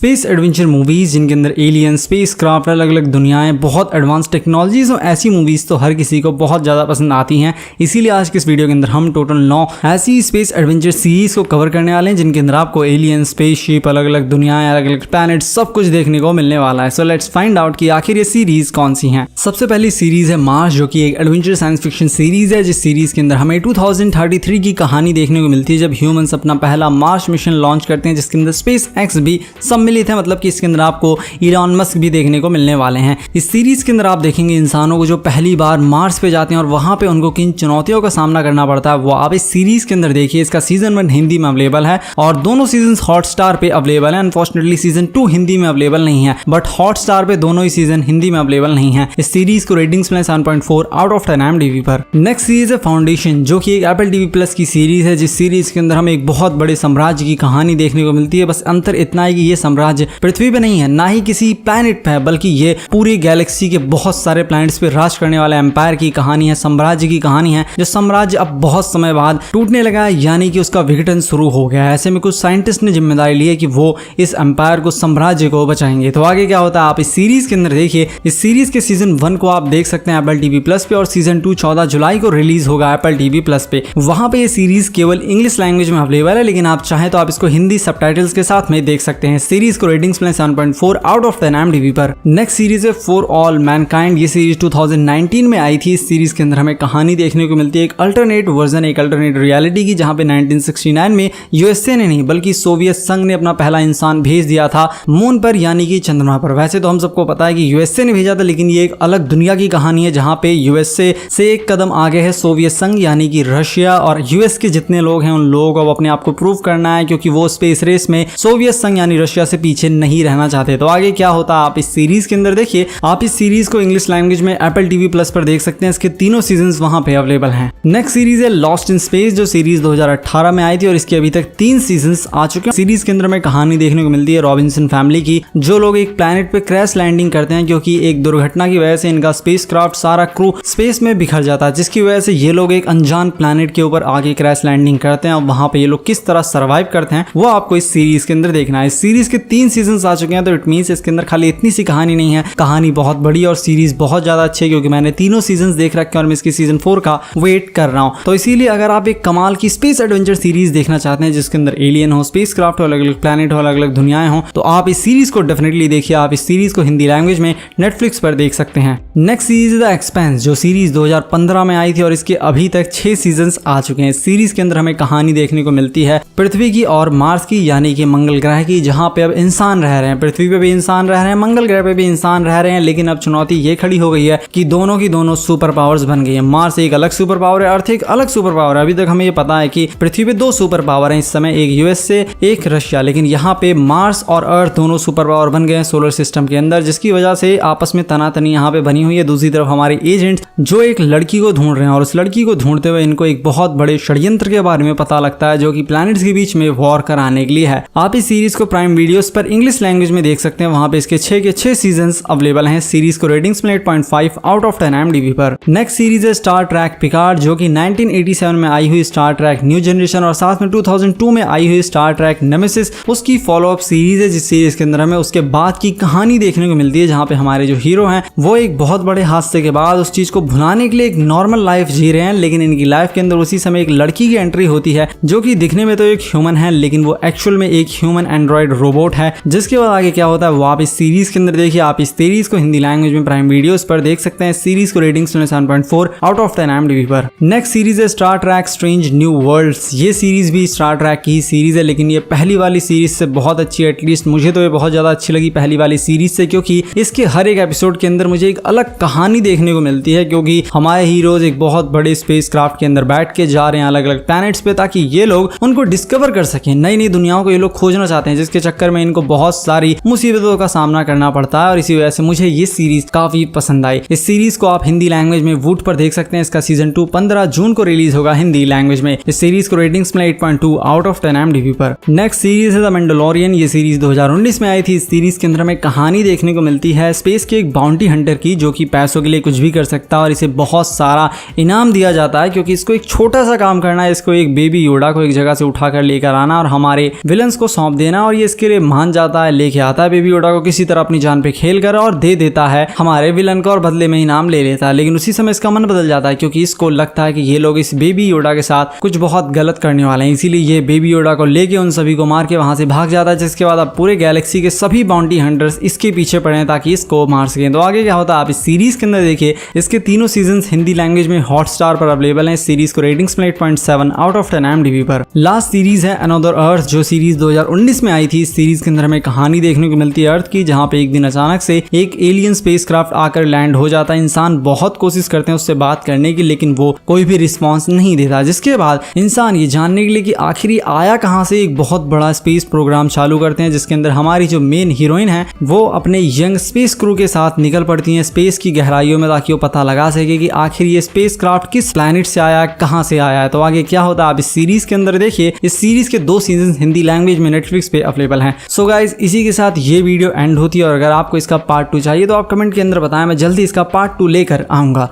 Space adventure movies जिनके अंदर alien, space craft, अलग अलग दुनियाएं, बहुत एडवांस टेक्नोलॉजीज और ऐसी मूवीज तो हर किसी को बहुत ज़्यादा पसंद आती हैं। इसीलिए आज के इस वीडियो के अंदर हम टोटल 9 ऐसी स्पेस एडवेंचर सीरीज को कवर करने वाले हैं जिनके अंदर आपको एलियन, स्पेसशिप, अलग अलग दुनियाएं, अलग अलग प्लैनेट सब कुछ देखने को मिलने वाला है। सो लेट्स फाइंड आउट कि आखिर ये सीरीज कौन सी हैं। सबसे पहली सीरीज है मार्स, जो कि एक एडवेंचर साइंस फिक्शन सीरीज है, जिस सीरीज के अंदर हमें 2033 की कहानी देखने को मिलती है जब ह्यूमंस अपना पहला मार्स मिशन लॉन्च करते हैं, जिसके अंदर स्पेस एक्स भी सम्मिलित है। मतलब कि इसके अंदर आपको इलॉन मस्क भी देखने को मिलने वाले हैं। इस सीरीज के अंदर आप देखेंगे इंसानों को जो पहली बार मार्स पे जाते हैं और वहां पे उनको किन चुनौतियों का सामना करना पड़ता है, वो आप इस सीरीज के अंदर देखिए। इसका सीजन 1 हिंदी में अवेलेबल है और दोनों सीजन हॉटस्टार पे अवेलेबल है। अनफॉर्चुनेटली सीजन 2 हिंदी में अवेलेबल नहीं है, बट हॉटस्टार पे दोनों ही सीजन हिंदी में अवेलेबल नहीं है। इस सीरीज को रेटिंग्स मिले 7.4 आउट ऑफ 10 IMDb पर। नेक्स्ट सीरीज है फाउंडेशन, जो कि एक एप्पल TV प्लस की सीरीज है, जिस सीरीज के अंदर हमें एक बहुत बड़े साम्राज्य की कहानी देखने को मिलती है। बस अंतर इतना है कि ये साम्राज्य पृथ्वी पे नहीं है, ना ही किसी प्लैनेट पे है, बल्कि ये पूरी गैलेक्सी के बहुत सारे प्लैनेट्स पे राज करने वाले एम्पायर की कहानी है, साम्राज्य की कहानी है, जो साम्राज्य अब बहुत समय बाद टूटने लगा है, यानी कि उसका विघटन शुरू हो गया है। ऐसे में कुछ साइंटिस्ट ने जिम्मेदारी ली है कि वो इस एम्पायर को, साम्राज्य को बचाएंगे। तो आगे क्या होता है आप इस सीरीज के अंदर देखिए। इस सीरीज के सीजन 1 को आप देख सकते हैं एप्पल TV प्लस पे, और सीजन 2 14 जुलाई को रिलीज होगा एप्पल TV प्लस पे। वहां पे ये सीरीज केवल इंग्लिश लैंग्वेज में अवेलेबल है, लेकिन आप चाहें तो आप इसको हिंदी सबटाइटल्स के साथ में देख सकते हैं। सीरीज को रेटिंग्स मिले 7.4 आउट ऑफ 10 IMDb पर। नेक्स्ट सीरीज है फॉर ऑल मैनकाइंड। ये सीरीज 2019 में आई थी। इस सीरीज के अंदर हमें कहानी देखने को मिलती है एक अल्टरनेट वर्जन, एक अल्टरनेट रियलिटी की, जहां पे 1969 में यूएसए ने नहीं बल्कि सोवियत संघ ने अपना पहला इंसान भेज दिया था मून पर, यानी कि चंद्रमा पर। वैसे तो हम सबको पता है कि यूएसए ने भेजा था, लेकिन ये एक अलग दुनिया की कहानी है जहां पे यूएसए से एक कदम आगे है सोवियत संघ, यानी कि रशिया। और यूएस के जितने लोग हैं उन लोगों को अपने आप को प्रूव करना है, क्योंकि वो स्पेस रेस में सोवियत संघ यानी रशिया से पीछे नहीं रहना चाहते। तो आगे क्या होता है आप इस सीरीज के अंदर देखिए। आप इस सीरीज को इंग्लिश लैंग्वेज में एप्पल TV प्लस पर देख सकते हैं। इसके तीनों सीजन वहां पे अवेलेबल हैं। नेक्स्ट सीरीज है लॉस्ट इन स्पेस, जो सीरीज 2018 में आई थी और इसके अभी तक 3 सीजन आ चुके हैं। सीरीज के अंदर में कहानी देखने को मिलती है रॉबिन्सन फैमिली की, जो लोग एक प्लैनेट पे क्रैश लैंडिंग करते हैं, क्योंकि एक दुर्घटना की वजह से इनका स्पेसक्राफ्ट सारा क्रू स्पेस में बिखर जाता है, जिसकी वजह से ये लोग एक अनजान प्लैनेट के ऊपर आगे क्रैश लैंडिंग करते हैं। और वहां पे ये लोग किस तरह सर्वाइव करते हैं वो आपको इस सीरीज के अंदर देखना है। इस सीरीज के 3 सीजन आ चुके हैं, तो इट मींस इसके अंदर खाली इतनी सी कहानी नहीं है, कहानी बहुत बड़ी और सीरीज बहुत ज्यादा अच्छी है, क्योंकि मैंने तीनों सीजन देख रखे हैं और मैं इसकी सीजन 4 का वेट कर रहा हूं। तो इसीलिए अगर आप एक कमाल की स्पेस एडवेंचर सीरीज देखना चाहते हैं जिसके अंदर एलियन हो, स्पेस क्राफ्ट हो, अलग अलग प्लैनेट हो, अलग अलग दुनियाएं हो, तो आप इस सीरीज को डेफिनेटली देखिए। आप इस सीरीज को हिंदी लैंग्वेज में नेटफ्लिक्स पर देख सकते हैं। नेक्स्ट सीरीज द एक्सपेंस, जो सीरीज 2015 में आई थी और इसके अभी तक 6 सीजन आ चुके हैं। इस सीरीज के अंदर हमें कहानी देखने को मिलती है पृथ्वी की और मार्स की, यानी कि मंगल ग्रह की, जहां पे अब इंसान रह रहे हैं। पृथ्वी पे भी इंसान रह रहे हैं, मंगल ग्रह पे भी इंसान रह रहे हैं, लेकिन अब चुनौती ये खड़ी हो गई है कि दोनों की दोनों सुपर पावर्स बन गई है। मार्स एक अलग सुपर पावर है, अर्थ एक अलग सुपर पावर है। अभी तक हमें ये पता है कि पृथ्वी पे 2 सुपर पावर हैं इस समय, एक यूएसए, एक रशिया, लेकिन यहाँ पे मार्स और अर्थ दोनों सुपर पावर बन गए हैं सोलर सिस्टम के अंदर, जिसकी वजह से आपस में तनातनी यहाँ पे बनी हुई है। दूसरी तरफ हमारे एजेंट्स जो एक लड़की को ढूंढ रहे हैं, और उस लड़की को ढूंढते हुए इनको एक बहुत बड़े षड्यंत्र के बारे में पता लगता है, जो कि प्लैनेट्स के बीच में वॉर कराने के लिए है। आप इस सीरीज को प्राइम वीडियोस पर इंग्लिश लैंग्वेज में देख सकते हैं। वहां पे इसके 6 के 6 सीजन अवेलेबल हैं। सीरीज को रेटिंग्स में 8.5 आउट ऑफ 10 IMDb पर। नेक्स्ट सीरीज है स्टार ट्रैक पिकार्ड, जो कि 1987 में आई हुई स्टार ट्रैक न्यू जनरेशन और साथ में 2002 में आई हुई स्टार ट्रैक नेमेसिस उसकी फॉलोअप सीरीज है, जिस सीरीज के अंदर हमें उसके बाद की कहानी देखने को मिलती है, जहां पे हमारे जो हीरो हैं वो एक बहुत बड़े हादसे के बाद उस चीज को भुलाने के लिए एक नॉर्मल लाइफ जी रहे हैं, लेकिन इनकी लाइफ के अंदर उसी समय एक लड़की की एंट्री होती है, जो कि दिखने में तो एक ह्यूमन है, लेकिन वो एक्चुअल में एक ह्यूमन एंड्रॉइड रोबोट है। जिसके बाद आगे क्या होता है वो आप इस सीरीज के अंदर देखिए। आप इस सीरीज को हिंदी लैंग्वेज में प्राइम वीडियोस पर देख सकते हैं। सीरीज को रेटिंग्स 7.4 आउट ऑफ 10 IMDb पर। नेक्स्ट सीरीज है star trek strange new worlds. ये सीरीज भी स्टार ट्रैक की सीरीज है, लेकिन ये पहली वाली सीरीज से बहुत अच्छी है। एटलीस्ट मुझे तो ये बहुत ज्यादा अच्छी लगी पहली वाली सीरीज से, क्योंकि इसके हर एक एपिसोड के अंदर मुझे एक अलग कहानी देखने को मिलती है, क्योंकि हमारे हीरोज एक बहुत बड़े स्पेस क्राफ्ट के अंदर बैठ के जा रहे हैं अलग अलग प्लैनेट्स पे, ताकि ये लोग उनको डिस्कवर कर सकें। नई नई दुनियाओं को ये लोग खोजना चाहते हैं, जिसके चक्कर में इनको बहुत सारी मुसीबतों का सामना करना पड़ता है, और इसी वजह से मुझे ये सीरीज काफी पसंद आई। इस सीरीज को आप हिंदी लैंग्वेज में वूट पर देख सकते हैं। इसका सीजन 2 15 जून को रिलीज होगा हिंदी लैंग्वेज में। इस सीरीज को रेटिंग्स में 8.2 आउट ऑफ 10 IMDb पर। नेक्स्ट सीरीज है द मैंडलोरियन। ये सीरीज 2019 में आई थी। इस सीरीज के अंदर हमें कहानी देखने को मिलती है स्पेस के एक बाउंटी हंटर की, जो कि पैसों के लिए कुछ भी कर सकता है और इसे बहुत सारा इनाम दिया जाता है, क्योंकि इसको एक छोटा सा काम करना है। इसको एक बेबी योडा को एक जगह से उठाकर लेकर आना और हमारे विलन्स को सौंप देना, और ये इसके लिए मान जाता है, लेके आता है बेबी योडा को किसी तरह अपनी जान पे खेल कर और दे देता है हमारे विलन को और बदले में इनाम ले लेता है। लेकिन उसी समय इसका मन बदल जाता है क्योंकि इसको लगता है कि ये लोग इस बेबी योडा के साथ कुछ बहुत गलत करने वाले हैं, इसीलिए ये बेबी योडा को लेके उन सभी को मार के वहां से भाग जाता है। जिसके बाद अब पूरे गैलेक्सी के सभी बाउंटी हंटर्स इसके पीछे पड़े हैं ताकि इसको मार सकें। तो आगे क्या होता है आप इस सीरीज के अंदर देखिए। इसके तीनों सीजन हिंदी लैंग्वेज में हॉटस्टार पर अवेलेबल है। इस सीरीज को रेटिंग्स में 8.7 आउट ऑफ 10 IMDb पर। लास्ट सीरीज है अनदर अर्थ, जो सीरीज 2019 में आई थी। इस सीरीज के अंदर हमें कहानी देखने को मिलती है अर्थ की, जहां पे एक दिन अचानक से एक एलियन स्पेसक्राफ्ट आकर लैंड हो जाता है। इंसान बहुत कोशिश करते हैं उससे बात करने की, लेकिन वो कोई भी रिस्पॉन्स नहीं देता। जिसके बाद इंसान ये जानने के लिए कि आखिर आया कहां से, एक बहुत बड़ा स्पेस प्रोग्राम चालू करते हैं, जिसके अंदर हमारी जो मेन हीरोइन है वो अपने यंग स्पेस क्रू के साथ निकल पड़ती हैं स्पेस की गहराइयों में, ताकि वो पता लगा सके कि आखिर ये स्पेसक्राफ्ट किस प्लैनेट से आया है, कहां से आया है। तो आगे क्या होता है आप इस सीरीज के अंदर देखिए। इस सीरीज के 2 सीजन हिंदी लैंग्वेज में नेटफ्लिक्स पे अवेलेबल हैं। सो गाइस, इसी के साथ ये वीडियो एंड होती है और अगर आपको इसका पार्ट 2 चाहिए तो आप कमेंट के अंदर बताएं, मैं जल्दी इसका पार्ट 2 लेकर आऊंगा।